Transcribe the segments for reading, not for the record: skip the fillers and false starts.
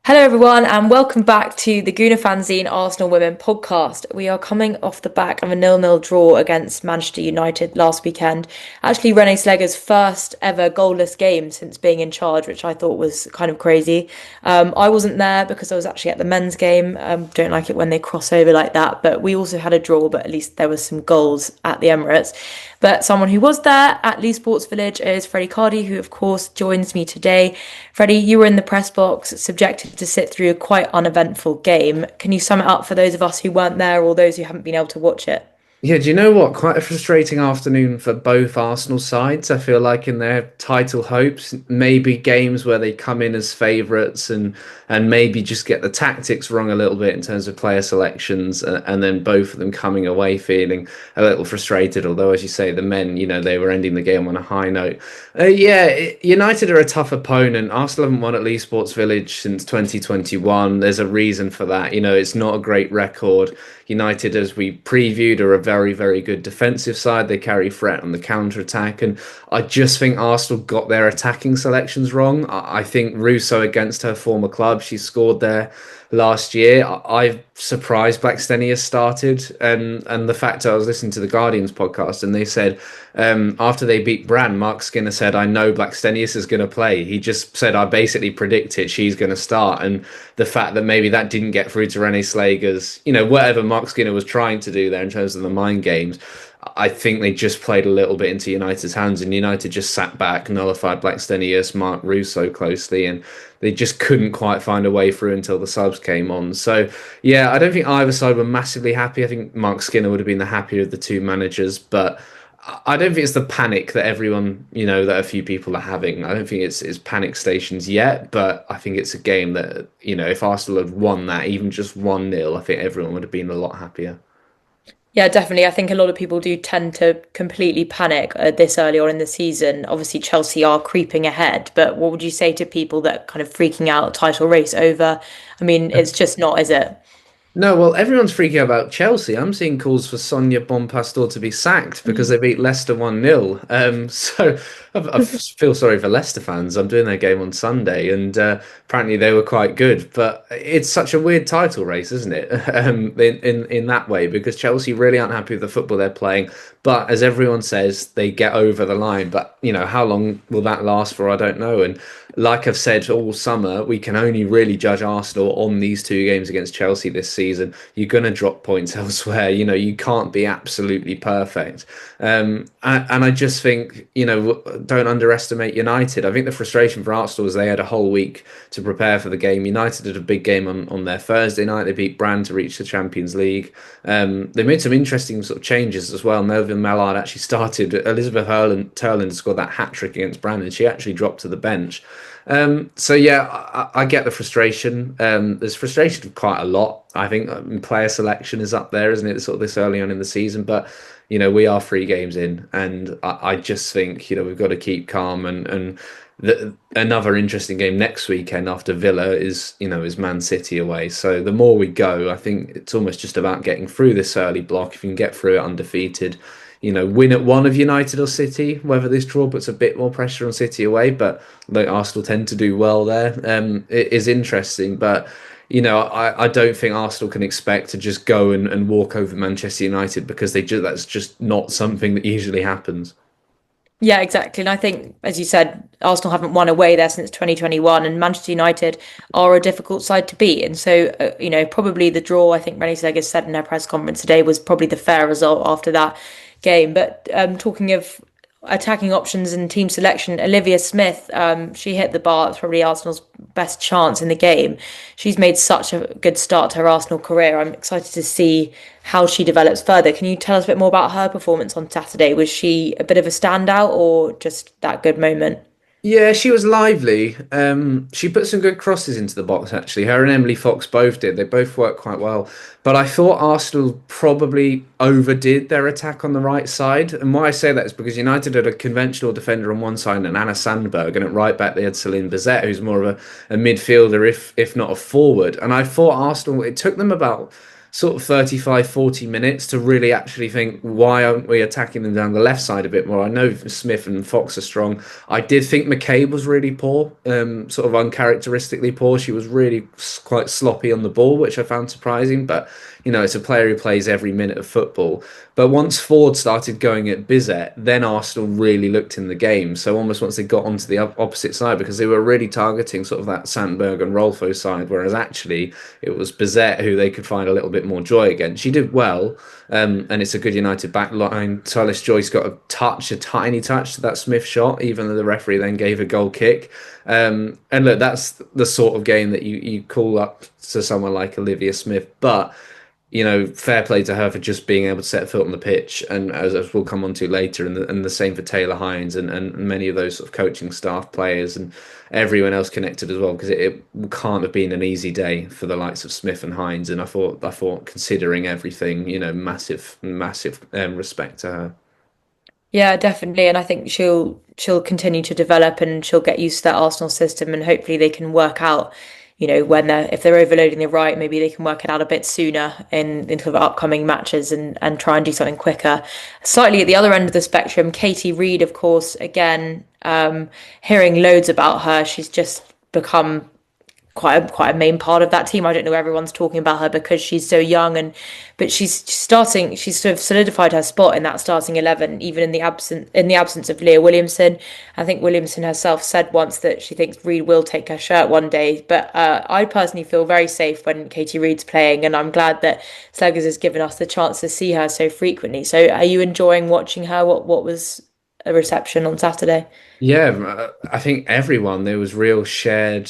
Hello, everyone, and welcome back to the Gooner Fanzine Arsenal Women podcast. We are coming off the back of a nil-nil draw against Manchester United last weekend. Actually, Renée Slegger's first ever goalless game since being in charge, which I thought was kind of crazy. I wasn't there because I was actually at the men's game. Don't like it when they cross over like that, but we also had a draw, but at least there was some goals at the Emirates. But someone who was there at Leigh Sports Village is Freddie Cardi, who of course joins me today. Freddie, you were in the press box, subjected to sit through a quite uneventful game. Can you sum it up for those of us who weren't there or those who haven't been able to watch it? Yeah, do you know what? Quite a frustrating afternoon for both Arsenal sides. I feel like in their title hopes, maybe games where they come in as favourites and maybe just get the tactics wrong a little bit in terms of player selections, and then both of them coming away feeling a little frustrated. Although, as you say, the men, they were ending the game on a high note. United are a tough opponent. Arsenal haven't won at Leigh Sports Village since 2021. There's a reason for that. It's not a great record. United, as we previewed, are a very, very good defensive side. They carry threat on the counter attack, and I just think Arsenal got their attacking selections wrong. I think Russo, against her former club, she scored there last year. I surprised Blackstenia started, and the fact I was listening to the Guardian's podcast, and they said after they beat Brann, Mark Skinner said, "I know Blackstenius is going to play." He just said, "I basically predict it. She's going to start." And the fact that maybe that didn't get through to Renée Slegger's, whatever Mark Skinner was trying to do there in terms of the mind games, I think they just played a little bit into United's hands, and United just sat back, nullified Blackstenius, Mark Russo closely, and they just couldn't quite find a way through until the subs came on. So, yeah, I don't think either side were massively happy. I think Mark Skinner would have been the happier of the two managers, but I don't think it's the panic that everyone, that a few people are having. I don't think it's panic stations yet, but I think it's a game that, if Arsenal had won that, even just 1-0, I think everyone would have been a lot happier. Yeah, definitely. I think a lot of people do tend to completely panic this early on in the season. Obviously, Chelsea are creeping ahead, but what would you say to people that kind of freaking out title race over? I mean, it's just not, is it? No, well, everyone's freaking out about Chelsea. I'm seeing calls for Sonia Bonpastor to be sacked because they beat Leicester 1-0. So I feel sorry for Leicester fans. I'm doing their game on Sunday, and apparently they were quite good. But it's such a weird title race, isn't it? In that way, because Chelsea really aren't happy with the football they're playing. But as everyone says, they get over the line. But how long will that last for? I don't know. And like I've said all summer, we can only really judge Arsenal on these two games against Chelsea this season. You're going to drop points elsewhere. You can't be absolutely perfect. And I just think, don't underestimate United. I think the frustration for Arsenal was they had a whole week to prepare for the game. United did a big game on their Thursday night. They beat Brann to reach the Champions League. They made some interesting sort of changes as well. Melvin Mallard actually started. Elizabeth Turland scored that hat-trick against Brann, and she actually dropped to the bench. So yeah, I get the frustration. There's frustration quite a lot. I think player selection is up there, isn't it? Sort of this early on in the season, but we are 3 games in, and I just think we've got to keep calm. And another interesting game next weekend after Villa is Man City away. So the more we go, I think it's almost just about getting through this early block. If you can get through it undefeated, win at one of United or City, whether this draw puts a bit more pressure on City away, but Arsenal tend to do well there. It is interesting, but I don't think Arsenal can expect to just go and walk over Manchester United because that's just not something that usually happens. Yeah, exactly. And I think, as you said, Arsenal haven't won away there since 2021, and Manchester United are a difficult side to beat. And so, probably the draw, I think Renée Slegger said in her press conference today, was probably the fair result after that game. But talking of attacking options and team selection, Olivia Smith, she hit the bar. It's probably Arsenal's best chance in the game. She's made such a good start to her Arsenal career. I'm excited to see how she develops further. Can you tell us a bit more about her performance on Saturday? Was she a bit of a standout or just that good moment? Yeah, she was lively. She put some good crosses into the box, actually. Her and Emily Fox both did. They both worked quite well. But I thought Arsenal probably overdid their attack on the right side. And why I say that is because United had a conventional defender on one side and Anna Sandberg, and at right back they had Celine Bazette, who's more of a midfielder, if not a forward. And I thought Arsenal, it took them about sort of 35, 40 minutes to really actually think, why aren't we attacking them down the left side a bit more? I know Smith and Fox are strong. I did think McCabe was really poor, sort of uncharacteristically poor. She was really quite sloppy on the ball, which I found surprising. But, it's a player who plays every minute of football. But once Ford started going at Bizet, then Arsenal really looked in the game. So almost once they got onto the opposite side, because they were really targeting sort of that Sandberg and Rolfo side, whereas actually it was Bizet who they could find a little bit more joy against. She did well, and it's a good United back line. Silas Joyce got a tiny touch to that Smith shot, even though the referee then gave a goal kick. And look, that's the sort of game that you call up to someone like Olivia Smith, but fair play to her for just being able to set foot on the pitch, and as we'll come on to later, and the same for Taylor Hines and many of those sort of coaching staff, players, and everyone else connected as well, because it can't have been an easy day for the likes of Smith and Hines. And I thought considering everything, massive, massive respect to her. Yeah, definitely. And I think she'll continue to develop and she'll get used to that Arsenal system and hopefully they can work out, when if they're overloading the right, maybe they can work it out a bit sooner in sort of upcoming matches and try and do something quicker. Slightly at the other end of the spectrum, Katie Reid, of course, again, hearing loads about her. She's just become quite a main part of that team. I don't know everyone's talking about her because she's so young, but she's sort of solidified her spot in that starting 11, even in the absence of Leah Williamson. I think Williamson herself said once that she thinks Reid will take her shirt one day, but I personally feel very safe when Katie Reid's playing, and I'm glad that Sleggers has given us the chance to see her so frequently. So are you enjoying watching her? What was a reception on Saturday? Yeah, I think everyone, there was real shared,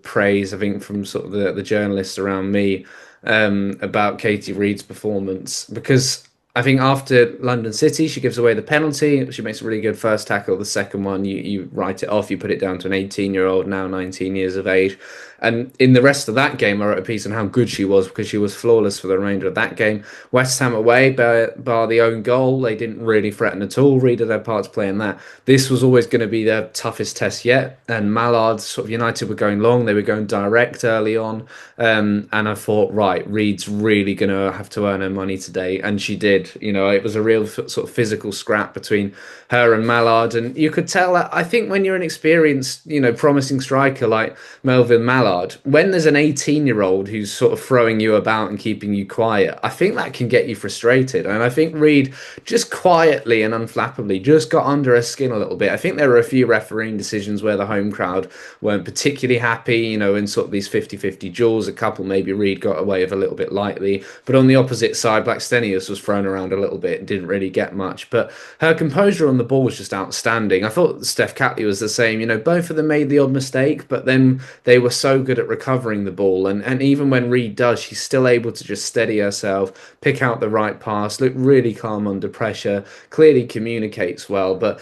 praise, I think, from sort of the journalists around me, about Katie Reid's performance, because I think after London City, she gives away the penalty. She makes a really good first tackle. The second one, you write it off. You put it down to an 18-year-old, now 19 years of age. And in the rest of that game, I wrote a piece on how good she was, because she was flawless for the remainder of that game. West Ham away, bar the own goal, they didn't really threaten at all. Reid had their part to play in that. This was always going to be their toughest test yet. And Mallard, sort of United were going long. They were going direct early on. And I thought, right, Reid's really going to have to earn her money today. And she did. It was a real sort of physical scrap between her and Mallard. And you could tell that, I think, when you're an experienced, promising striker like Melvin Mallard, when there's an 18-year-old who's sort of throwing you about and keeping you quiet, I think that can get you frustrated. And I think Reid just quietly and unflappably just got under her skin a little bit. I think there were a few refereeing decisions where the home crowd weren't particularly happy, in sort of these 50-50 duels. A couple maybe Reid got away with a little bit lightly. But on the opposite side, Blackstenius was thrown around a little bit and didn't really get much. But her composure on the ball was just outstanding. I thought Steph Catley was the same. Both of them made the odd mistake, but then they were so good at recovering the ball. And even when Reid does, she's still able to just steady herself, pick out the right pass, look really calm under pressure, clearly communicates well. But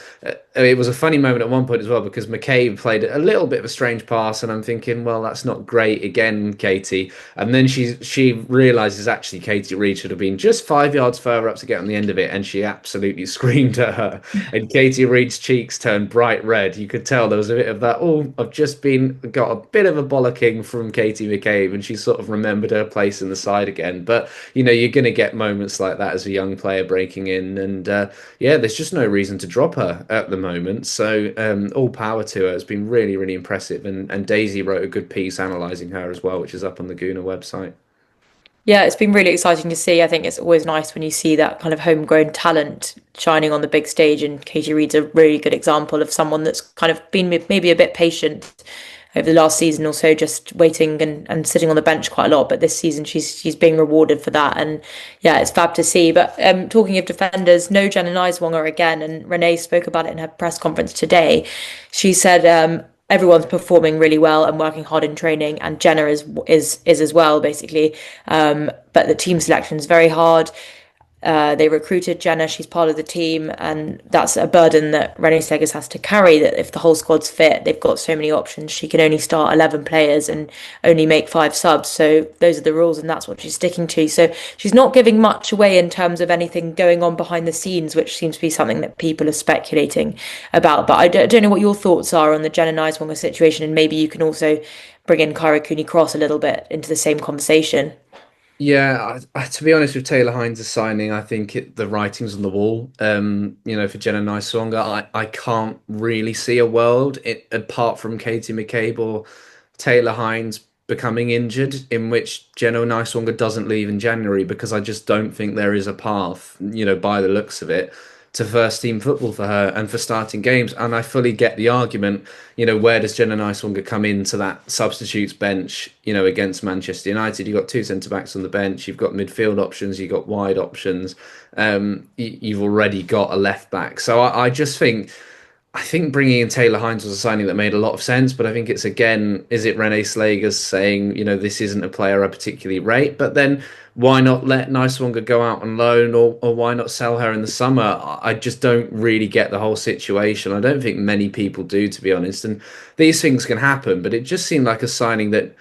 it was a funny moment at one point as well, because McCabe played a little bit of a strange pass, and I'm thinking, well, that's not great again, Katie. And then she realizes actually Katie Reid should have been just 5 yards further up to get on the end of it, and she absolutely screamed at her. And Katie Reid's cheeks turned bright red. You could tell there was a bit of that, oh, I've just got a bit of a bollocking from Katie McCabe, and she sort of remembered her place in the side again. But you're going to get moments like that as a young player breaking in, and there's just no reason to drop her at the moment. So all power to her. It's been really, really impressive. And Daisy wrote a good piece analysing her as well, which is up on the Guna website. Yeah, it's been really exciting to see. I think it's always nice when you see that kind of homegrown talent shining on the big stage, and Katie Reid's a really good example of someone that's kind of been maybe a bit patient over the last season or so, just waiting and sitting on the bench quite a lot. But this season she's being rewarded for that, and yeah, it's fab to see. But talking of defenders, no Jenna Niswonger again, and Renee spoke about it in her press conference today. She said everyone's performing really well and working hard in training, and Jenna is as well, basically. But the team selection is very hard. They recruited Jenna, she's part of the team, and that's a burden that Renée Segers has to carry, that if the whole squad's fit, they've got so many options. She can only start 11 players and only make 5 subs, so those are the rules and that's what she's sticking to. So she's not giving much away in terms of anything going on behind the scenes, which seems to be something that people are speculating about. But I don't know what your thoughts are on the Jenna Niswonger situation, and maybe you can also bring in Kyra Cooney-Cross a little bit into the same conversation. Yeah, to be honest with Taylor Hines' signing, I think the writing's on the wall. For Jenna Nisonga, I can't really see a world apart from Katie McCabe or Taylor Hines becoming injured in which Jenna Nisonga doesn't leave in January because I just don't think there is a path, by the looks of it, to first team football for her and for starting games. And I fully get the argument, where does Jenna Nisonga come into that substitutes bench, against Manchester United? You've got two centre backs on the bench, you've got midfield options, you've got wide options, you've already got a left back. So I just think. I think bringing in Taylor Hines was a signing that made a lot of sense, but I think it's again, is it Renee Slager's saying, this isn't a player I particularly rate, but then why not let Niswanger go out on loan or why not sell her in the summer? I just don't really get the whole situation. I don't think many people do, to be honest. And these things can happen, but it just seemed like a signing that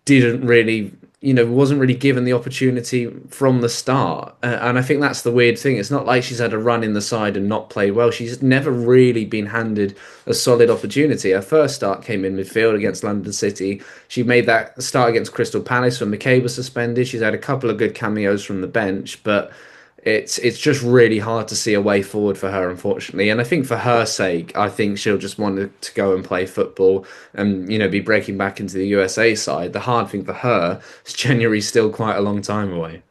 didn't really, wasn't really given the opportunity from the start. And I think that's the weird thing. It's not like she's had a run in the side and not played well. She's never really been handed a solid opportunity. Her first start came in midfield against London City. She made that start against Crystal Palace when McCabe was suspended. She's had a couple of good cameos from the bench, but it's just really hard to see a way forward for her, unfortunately. And I think for her sake, I think she'll just want to go and play football and be breaking back into the USA side. The hard thing for her is January's still quite a long time away.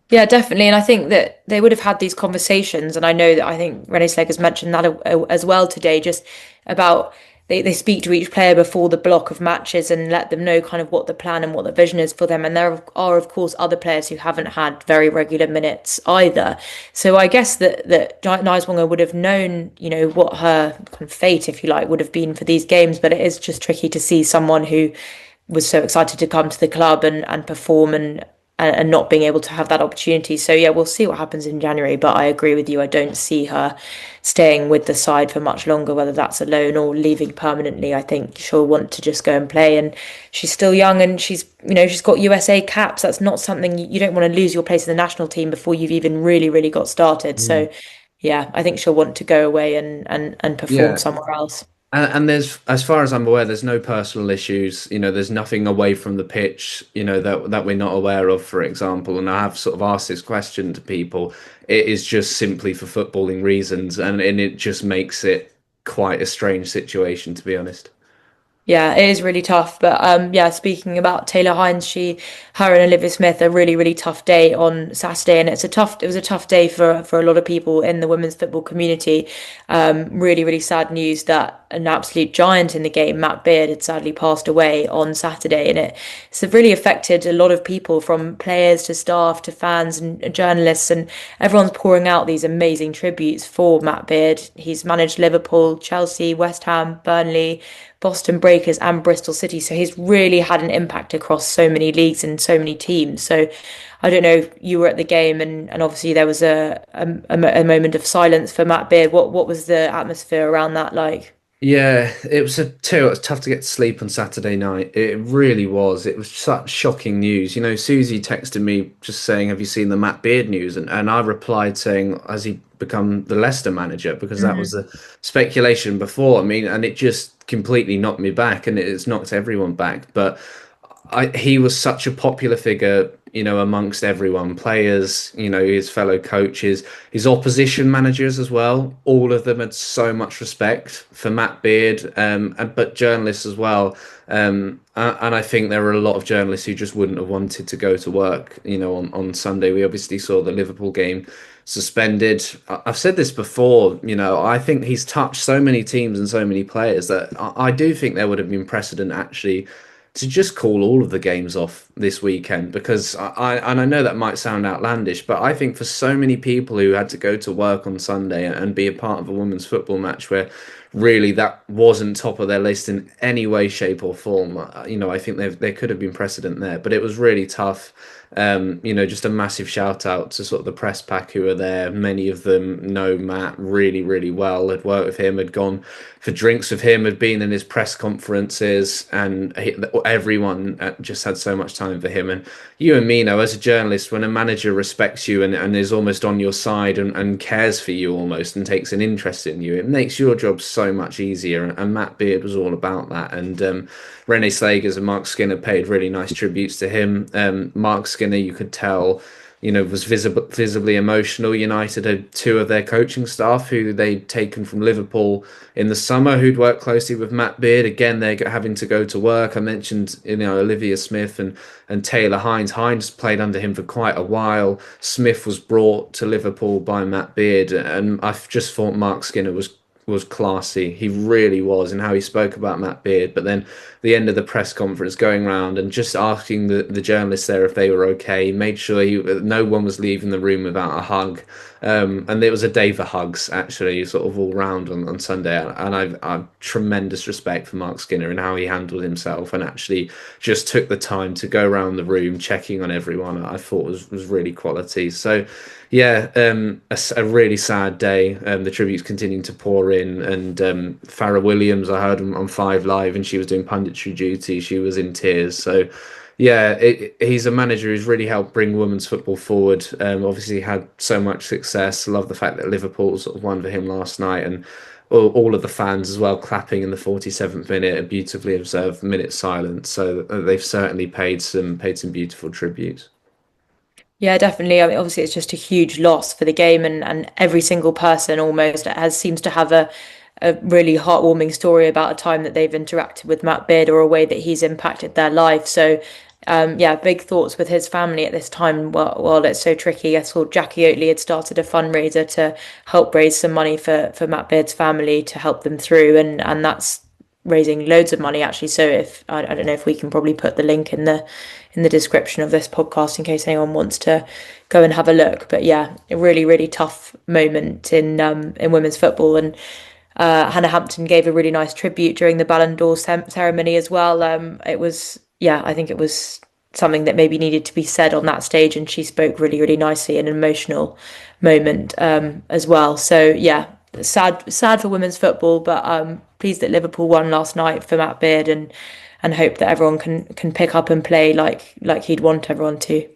Yeah, definitely. And I think that they would have had these conversations. And I know that I think Renee Slager's mentioned that as well today, just about they speak to each player before the block of matches and let them know kind of what the plan and what the vision is for them. And there are, of course, other players who haven't had very regular minutes either. So I guess that Niswanger would have known, what her kind of fate, if you like, would have been for these games. But it is just tricky to see someone who was so excited to come to the club and perform and not being able to have that opportunity. So yeah, we'll see what happens in January. But I agree with you. I don't see her staying with the side for much longer, whether that's a loan or leaving permanently. I think she'll want to just go and play. And she's still young and she's got USA caps. That's not something you don't want to lose your place in the national team before you've even really, really got started. So yeah, I think she'll want to go away and perform Yeah, somewhere else. and there's, as far as I'm aware, there's no personal issues. There's nothing away from the pitch, that we're not aware of, for example. And I have sort of asked this question to people. It is just simply for footballing reasons, and it just makes it quite a strange situation, to be honest. Yeah, it is really tough. But yeah, speaking about Taylor Hines, her and Olivia Smith a really, really tough day on Saturday, and it was a tough day for a lot of people in the women's football community. Really, really sad news that an absolute giant in the game, Matt Beard, had sadly passed away on Saturday, and it's really affected a lot of people, from players to staff to fans and journalists, and everyone's pouring out these amazing tributes for Matt Beard. He's managed Liverpool, Chelsea, West Ham, Burnley, Boston Breakers and Bristol City. So he's really had an impact across so many leagues and so many teams. So I don't know if you were at the game and obviously there was a moment of silence for Matt Beard. What was the atmosphere around that like? Yeah, it was it was tough to get to sleep on Saturday night. It really was. It was such shocking news. Susie texted me just saying, "Have you seen the Matt Beard news?" And I replied saying, "Has he become the Leicester manager?" Because that was the speculation before. I mean, and it just completely knocked me back, and it's knocked everyone back. But he was such a popular figure, amongst everyone, players, his fellow coaches, his opposition managers as well. All of them had so much respect for Matt Beard, but journalists as well. And I think there were a lot of journalists who just wouldn't have wanted to go to work, on Sunday. We obviously saw the Liverpool game suspended. I've said this before, I think he's touched so many teams and so many players that I do think there would have been precedent actually to just call all of the games off this weekend because and I know that might sound outlandish, but I think for so many people who had to go to work on Sunday and be a part of a women's football match where really that wasn't top of their list in any way, shape, or form, I think there could have been precedent there, but it was really tough. Just a massive shout out to sort of the press pack who were there. Many of them know Matt really, really well, had worked with him, had gone for drinks with him, had been in his press conferences, and everyone just had so much time for him. And you and me know, as a journalist, when a manager respects you and is almost on your side and cares for you almost and takes an interest in you, it makes your job so so much easier. And Matt Beard was all about that. And Renee Slagers and Mark Skinner paid really nice tributes to him. Mark Skinner, you could tell, was visibly emotional. United had two of their coaching staff who they'd taken from Liverpool in the summer, who'd worked closely with Matt Beard. Again, they're having to go to work. I mentioned, Olivia Smith and Taylor Hines. Hines played under him for quite a while. Smith was brought to Liverpool by Matt Beard, and I just thought Mark Skinner was classy. He really was, and how he spoke about Matt Beard. But then the end of the press conference, going around and just asking the journalists there if they were okay, made sure no one was leaving the room without a hug. And it was a day for hugs, actually, sort of all round on Sunday. And I've tremendous respect for Mark Skinner and how he handled himself and actually just took the time to go around the room checking on everyone. I thought was really quality. So, yeah, a really sad day. The tributes continuing to pour in, and Farrah Williams, I heard on Five Live, and she was doing punditry duty. She was in tears. So, yeah, he's a manager who's really helped bring women's football forward. Obviously, had so much success. Love the fact that Liverpool sort of won for him last night, and all of the fans as well clapping in the 47th minute, a beautifully observed minute silence. So they've certainly paid some beautiful tributes. Yeah, definitely. I mean, obviously, it's just a huge loss for the game, and every single person almost has seems to have a really heartwarming story about a time that they've interacted with Matt Beard or a way that he's impacted their life. So, yeah, big thoughts with his family at this time while it's so tricky. I saw Jackie Oatley had started a fundraiser to help raise some money for Matt Beard's family to help them through, and that's raising loads of money actually. So if I don't know if we can probably put the link in the description of this podcast in case anyone wants to go and have a look. But yeah, a really tough moment in women's football, and Hannah Hampton gave a really nice tribute during the Ballon d'Or ceremony as well. It was, yeah, I think it was something that maybe needed to be said on that stage, and she spoke really nicely in an emotional moment as well. So yeah, sad for women's football, but pleased that Liverpool won last night for Matt Beard, and hope that everyone can pick up and play like he'd want everyone to.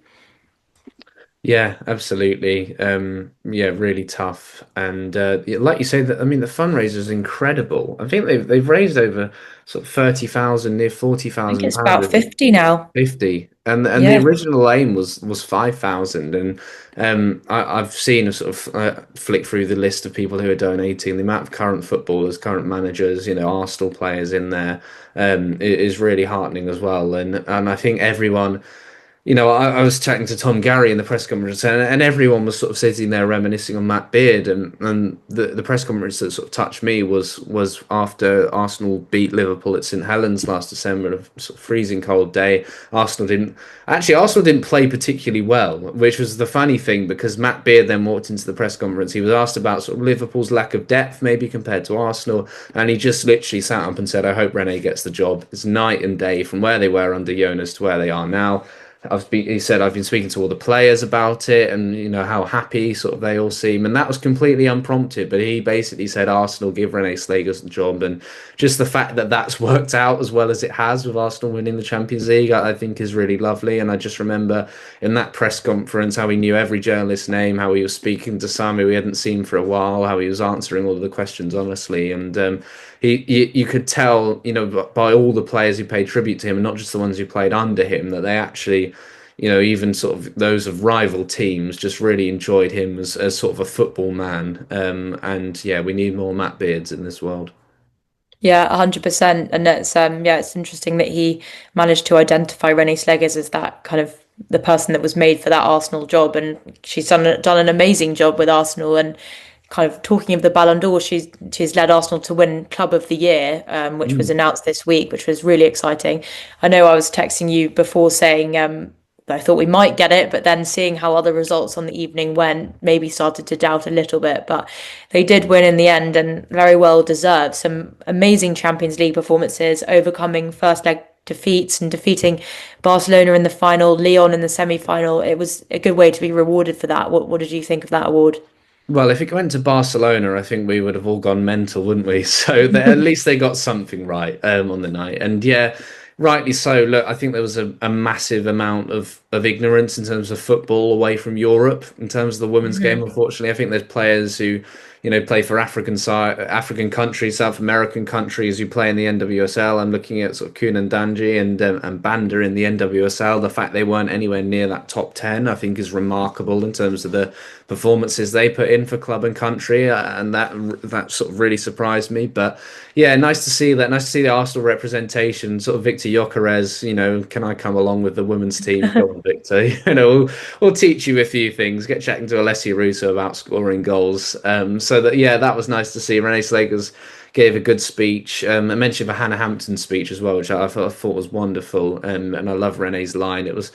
Yeah, absolutely. Yeah, really tough. And yeah, like you say, that I mean, the fundraiser is incredible. I think they've raised over sort of 30,000, near forty I think thousand it's about pounds. 50 now. 50, and the Yeah. original aim was 5,000. And I've seen a sort of flick through the list of people who are donating. The amount of current footballers, current managers, Arsenal players in there, is really heartening as well. And I think everyone. I was chatting to Tom Gary in the press conference, and everyone was sort of sitting there reminiscing on Matt Beard, and the press conference that sort of touched me was after Arsenal beat Liverpool at St Helens last December, a sort of freezing cold day. Arsenal didn't play particularly well, which was the funny thing, because Matt Beard then walked into the press conference. He was asked about sort of Liverpool's lack of depth, maybe compared to Arsenal, and he just literally sat up and said, "I hope Rene gets the job." It's night and day from where they were under Jonas to where they are now. He said, I've been speaking to all the players about it, and how happy sort of they all seem, and that was completely unprompted. But he basically said, Arsenal, give Rene Slagers the job, and just the fact that that's worked out as well as it has with Arsenal winning the Champions League, I think is really lovely. And I just remember in that press conference how he knew every journalist's name, how he was speaking to some who he hadn't seen for a while, how he was answering all of the questions honestly, and you could tell, by all the players who paid tribute to him, and not just the ones who played under him, that they actually, even sort of those of rival teams, just really enjoyed him as sort of a football man. And yeah, we need more Matt Beards in this world. Yeah, 100%. And it's yeah, it's interesting that he managed to identify Renée Slegers as that kind of the person that was made for that Arsenal job, and she's done an amazing job with Arsenal. And kind of talking of the Ballon d'Or, she's led Arsenal to win Club of the Year, which was Mm. announced this week, which was really exciting. I know I was texting you before saying I thought we might get it, but then seeing how other results on the evening went, maybe started to doubt a little bit. But they did win in the end, and very well deserved. Some amazing Champions League performances, overcoming first leg defeats and defeating Barcelona in the final, Lyon in the semi-final. It was a good way to be rewarded for that. What did you think of that award? Well, if it went to Barcelona, I think we would have all gone mental, wouldn't we? So at least they got something right on the night. And yeah, rightly so. Look, I think there was a massive amount of ignorance in terms of football away from Europe, in terms of the women's game, unfortunately. I think there's players who play for African countries, South American countries who play in the NWSL. I'm looking at sort of Kunan Danji and Banda in the NWSL. The fact they weren't anywhere near that top 10, I think, is remarkable in terms of the performances they put in for club and country, and that sort of really surprised me. But yeah, nice to see that. Nice to see the Arsenal representation. Sort of Victor Gyökeres, can I come along with the women's team? Go on, Victor. We'll teach you a few things. Get chatting to Alessia Russo about scoring goals. So that yeah, that was nice to see. Renee Slagers gave a good speech. I mentioned the Hannah Hampton speech as well, which I thought was wonderful. And I love Renee's line. It was,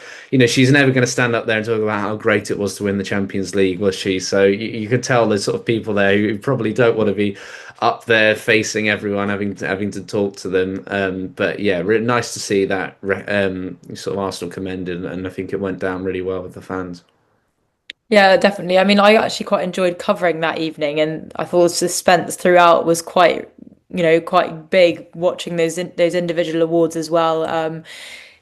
she's never going to stand up there and talk about how great it was to win the Champions League, was she? So you could tell there's sort of people there who probably don't want to be up there facing everyone, having to talk to them. But yeah, nice to see that sort of Arsenal commended, and I think it went down really well with the fans. Yeah, definitely. I mean, I actually quite enjoyed covering that evening, and I thought the suspense throughout was quite big. Watching those individual awards as well.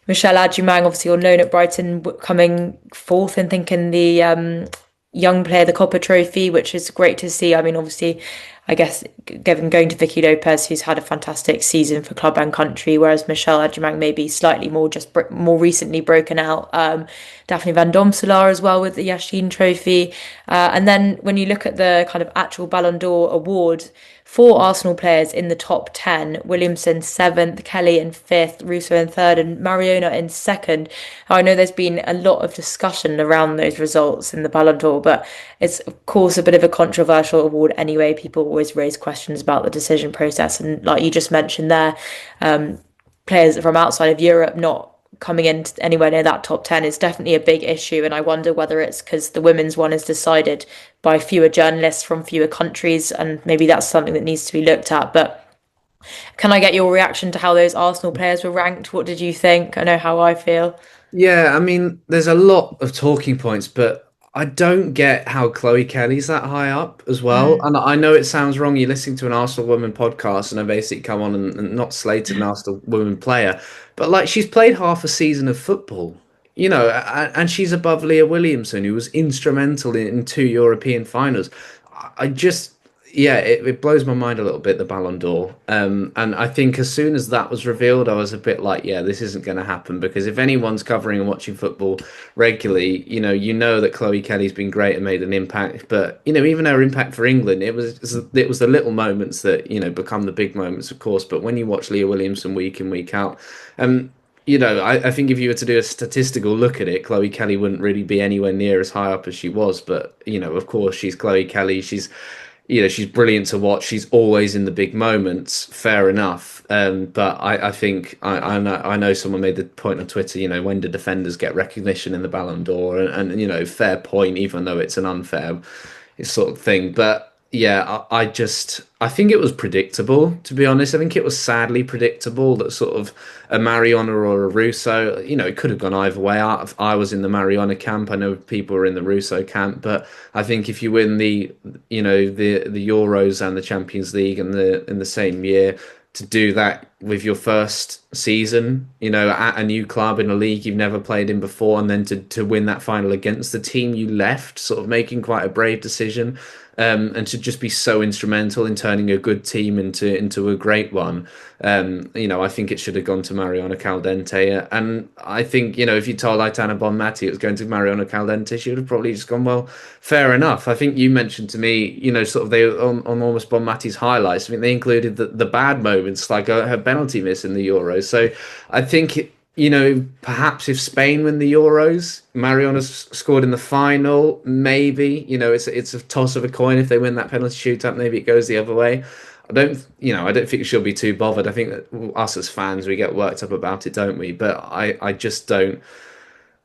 Michelle Adjumang, obviously on loan at Brighton, coming fourth and thinking the young player the Copper Trophy, which is great to see. I mean, obviously, I guess given going to Vicky Lopez, who's had a fantastic season for club and country, whereas Michelle Adjumang maybe slightly more more recently broken out. Daphne Van Domselaar as well with the Yashin Trophy, and then when you look at the kind of actual Ballon d'Or award. Four Arsenal players in the top 10, Williamson seventh, Kelly in fifth, Russo in third, and Mariona in second. I know there's been a lot of discussion around those results in the Ballon d'Or, but it's, of course, a bit of a controversial award anyway. People always raise questions about the decision process. And like you just mentioned there, players from outside of Europe not coming in anywhere near that top 10 is definitely a big issue. And I wonder whether it's because the women's one is decided by fewer journalists from fewer countries. And maybe that's something that needs to be looked at. But can I get your reaction to how those Arsenal players were ranked? What did you think? I know how I feel. Yeah, I mean, there's a lot of talking points, but I don't get how Chloe Kelly's that high up as well. Mm. And I know it sounds wrong. You're listening to an Arsenal woman podcast, and I basically come on and not slated an Arsenal woman player, but like she's played half a season of football, and she's above Leah Williamson, who was instrumental in two European finals. I just, yeah, it blows my mind a little bit, the Ballon d'Or. And I think as soon as that was revealed, I was a bit like, yeah, this isn't going to happen, because if anyone's covering and watching football regularly, you know that Chloe Kelly's been great and made an impact. But even her impact for England, it was the little moments that become the big moments, of course. But when you watch Leah Williamson week in week out, um, I think if you were to do a statistical look at it, Chloe Kelly wouldn't really be anywhere near as high up as she was. But of course, she's Chloe Kelly. She's brilliant to watch. She's always in the big moments. Fair enough. But I think I know someone made the point on Twitter. When do defenders get recognition in the Ballon d'Or? And fair point, even though it's an unfair sort of thing. But yeah, I think it was predictable, to be honest. I think it was sadly predictable that sort of a Mariona or a Russo, it could have gone either way. I was in the Mariona camp. I know people were in the Russo camp, but I think if you win the Euros and the Champions League in the same year, to do that with your first season, at a new club in a league you've never played in before, and then to win that final against the team you left, sort of making quite a brave decision, and to just be so instrumental in turning a good team into a great one. I think it should have gone to Mariona Caldente, and I think if you told Aitana Bonmati it was going to Mariona Caldente, she would have probably just gone, well, fair enough. I think you mentioned to me, sort of they on almost Bonmati's highlights. I think they included the bad moments, like her penalty miss in the Euros. So I think, perhaps if Spain win the Euros, Mariana's scored in the final, maybe, it's a toss of a coin. If they win that penalty shootout, maybe it goes the other way. I don't think she'll be too bothered. I think that us as fans, we get worked up about it, don't we? But I just don't.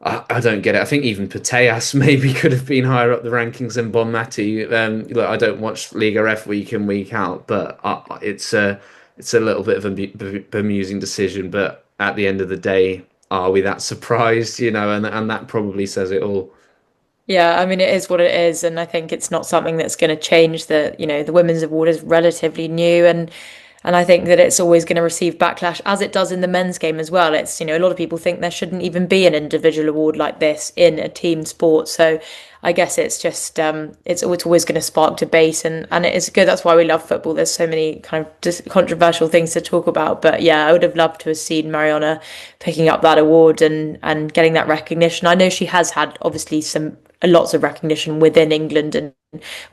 I don't get it. I think even Putellas maybe could have been higher up the rankings than Bonmati. Look, I don't watch Liga F week in week out, but it's a little bit of a bemusing decision. But at the end of the day, are we that surprised? And that probably says it all. Yeah, I mean, it is what it is, and I think it's not something that's going to change. The women's award is relatively new, and And I think that it's always going to receive backlash, as it does in the men's game as well. It's, a lot of people think there shouldn't even be an individual award like this in a team sport. So I guess it's just, it's always going to spark debate, and it is good. That's why we love football. There's so many kind of controversial things to talk about. But yeah, I would have loved to have seen Mariona picking up that award and getting that recognition. I know she has had obviously some lots of recognition within England and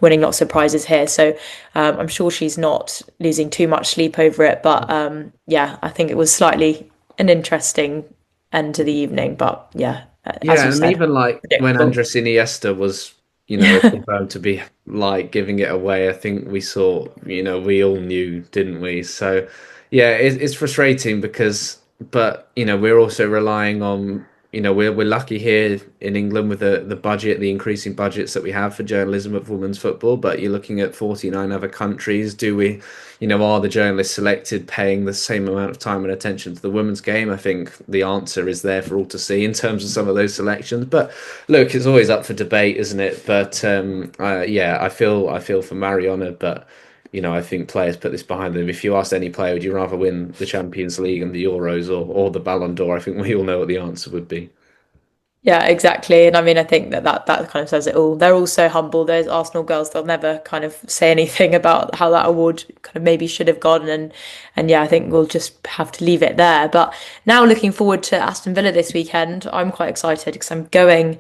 winning lots of prizes here. So I'm sure she's not losing too much sleep over it. But yeah, I think it was slightly an interesting end to the evening. But yeah, as Yeah, you and said, even like when predictable. Andres Iniesta was, confirmed to be like giving it away, I think we saw, we all knew, didn't we? So, yeah, it's frustrating because, but we're also relying on, we're lucky here in England with the budget, the increasing budgets that we have for journalism of women's football. But you're looking at 49 other countries. Do we, are the journalists selected paying the same amount of time and attention to the women's game? I think the answer is there for all to see in terms of some of those selections. But look, it's always up for debate, isn't it? But yeah, I feel for Mariona, but I think players put this behind them. If you asked any player, would you rather win the Champions League and the Euros or the Ballon d'Or? I think we all know what the answer would be. Yeah, exactly. And I mean, I think that kind of says it all. They're all so humble. Those Arsenal girls, they'll never kind of say anything about how that award kind of maybe should have gone. And yeah, I think we'll just have to leave it there. But now looking forward to Aston Villa this weekend, I'm quite excited because I'm going.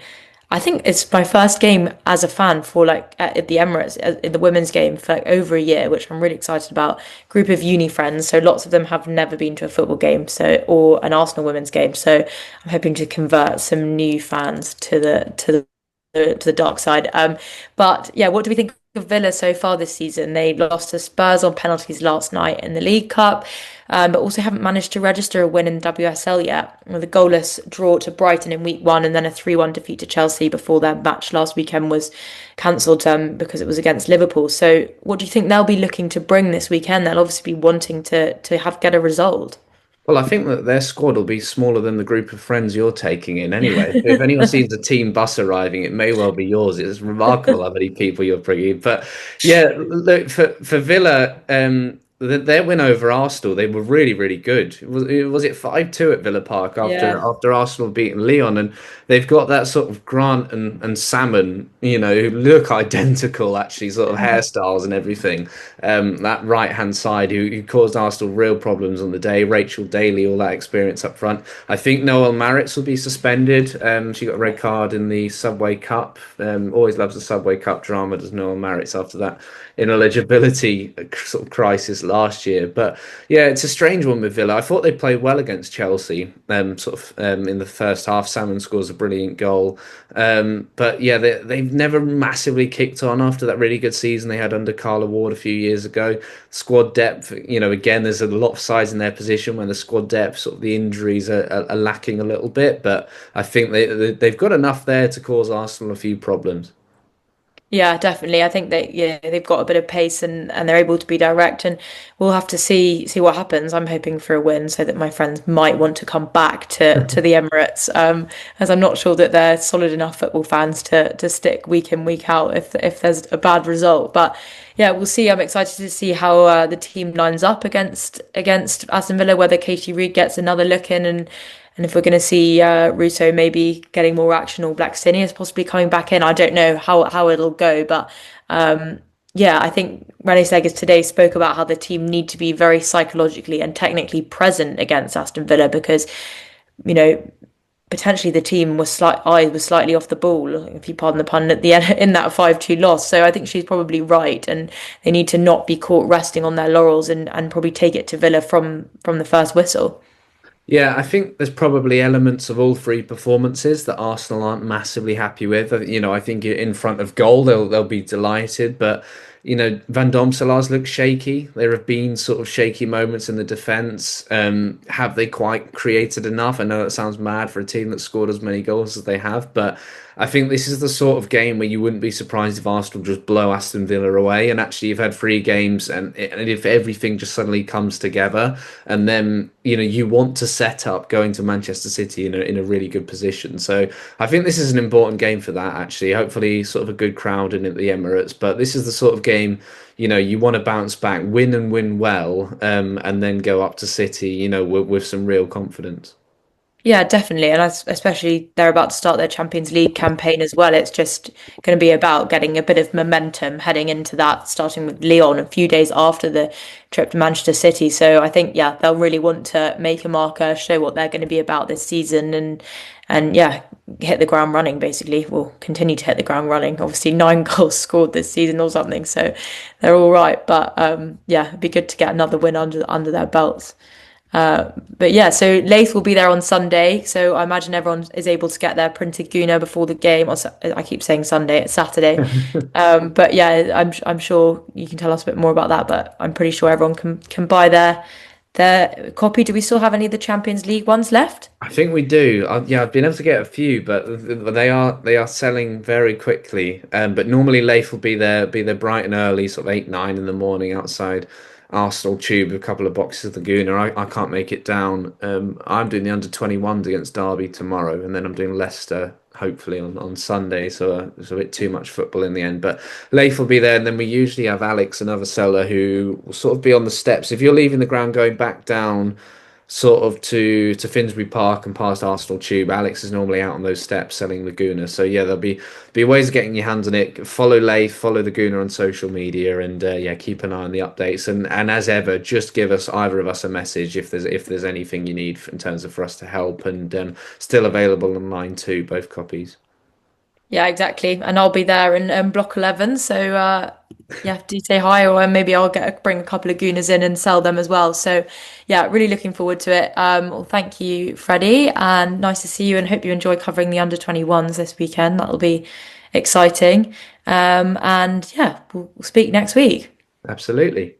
I think it's my first game as a fan for like at the Emirates in the women's game for like over a year, which I'm really excited about. Group of uni friends, so lots of them have never been to a football game, so or an Arsenal women's game. So I'm hoping to convert some new fans to the dark side. But yeah, what do we think of Villa so far this season? They lost to Spurs on penalties last night in the League Cup, but also haven't managed to register a win in WSL yet. With a goalless draw to Brighton in week one and then a 3-1 defeat to Chelsea before their match last weekend was cancelled because it was against Liverpool. So, what do you think they'll be looking to bring this weekend? They'll obviously be wanting to have get a result. Well, I think that their squad will be smaller than the group of friends you're taking in anyway. If anyone sees a team bus arriving, it may well be yours. It's remarkable how many people you're bringing. But yeah, look for Villa, their win over Arsenal, they were really, really good. Was it 5-2 at Villa Park after Yeah. after Arsenal beaten Lyon, and they've got that sort of Grant and Salmon, who look identical actually, sort of hairstyles and everything. That right hand side who caused Arsenal real problems on the day. Rachel Daly, all that experience up front. I think Noel Maritz will be suspended. She got a red card in the Subway Cup. Always loves the Subway Cup drama, does Noel Maritz after that ineligibility sort of crisis last year. But yeah, it's a strange one with Villa. I thought they played well against Chelsea, in the first half. Salmon scores a brilliant goal. But yeah, they've never massively kicked on after that really good season they had under Carla Ward a few years ago. Squad depth, again, there's a lot of size in their position when the squad depth, sort of the injuries are lacking a little bit. But I think they've got enough there to cause Arsenal a few problems. Yeah, definitely. I think that yeah, they've got a bit of pace and they're able to be direct, and we'll have to see what happens. I'm hoping for a win so that my friends might want to come back to the Emirates, as I'm not sure that they're solid enough football fans to stick week in week out if there's a bad result. But yeah, we'll see. I'm excited to see how the team lines up against Aston Villa, whether Katie Reid gets another look in and if we're going to see Russo maybe getting more action or Blackstenius possibly coming back in. I don't know how it'll go, but yeah, I think Rene Segers today spoke about how the team need to be very psychologically and technically present against Aston Villa because, you know, potentially the team was eye was slightly off the ball, if you pardon the pun, at the end in that 5-2 loss. So I think she's probably right, and they need to not be caught resting on their laurels and probably take it to Villa from the first whistle. Yeah, I think there's probably elements of all three performances that Arsenal aren't massively happy with. I think in front of goal they'll be delighted, but Van Domselaars look shaky. There have been sort of shaky moments in the defence. Have they quite created enough? I know that sounds mad for a team that scored as many goals as they have, but I think this is the sort of game where you wouldn't be surprised if Arsenal just blow Aston Villa away. And actually, you've had three games, and if everything just suddenly comes together, and then you want to set up going to Manchester City in a really good position. So I think this is an important game for that. Actually, hopefully, sort of a good crowd in at the Emirates. But this is the sort of game game, you want to bounce back, win and win well, and then go up to City, with some real confidence. Yeah, definitely. And especially they're about to start their Champions League campaign as well. It's just going to be about getting a bit of momentum heading into that, starting with Lyon a few days after the trip to Manchester City. So I think, yeah, they'll really want to make a marker, show what they're going to be about this season and yeah, hit the ground running basically. We'll continue to hit the ground running. Obviously 9 goals scored this season or something, so they're all right. But yeah, it'd be good to get another win under their belts. But yeah, so Leith will be there on Sunday. So I imagine everyone is able to get their printed Guna before the game. Or I keep saying Sunday, it's Saturday. But yeah, I'm sure you can tell us a bit more about that. But I'm pretty sure everyone can buy their copy. Do we still have any of the Champions League ones left? I think we do. Yeah, I've been able to get a few, but they are selling very quickly. But normally Leif will be there bright and early, sort of 8, 9 in the morning outside Arsenal Tube with a couple of boxes of the Gooner. I can't make it down. I'm doing the under 21s against Derby tomorrow, and then I'm doing Leicester hopefully on Sunday. So it's a bit too much football in the end. But Leif will be there, and then we usually have Alex, another seller, who will sort of be on the steps. If you're leaving the ground going back down sort of to Finsbury Park and past Arsenal Tube. Alex is normally out on those steps selling Laguna. So yeah, there'll be ways of getting your hands on it. Follow Leigh, follow Laguna on social media, and yeah, keep an eye on the updates. And as ever, just give us either of us a message if there's anything you need in terms of for us to help. And still available online too, both copies. Yeah, exactly. And I'll be there in block 11. So yeah, do say hi, or maybe I'll bring a couple of Gooners in and sell them as well. So yeah, really looking forward to it. Well, thank you, Freddie, and nice to see you. And hope you enjoy covering the under 21s this weekend. That'll be exciting. And yeah, we'll speak next week. Absolutely.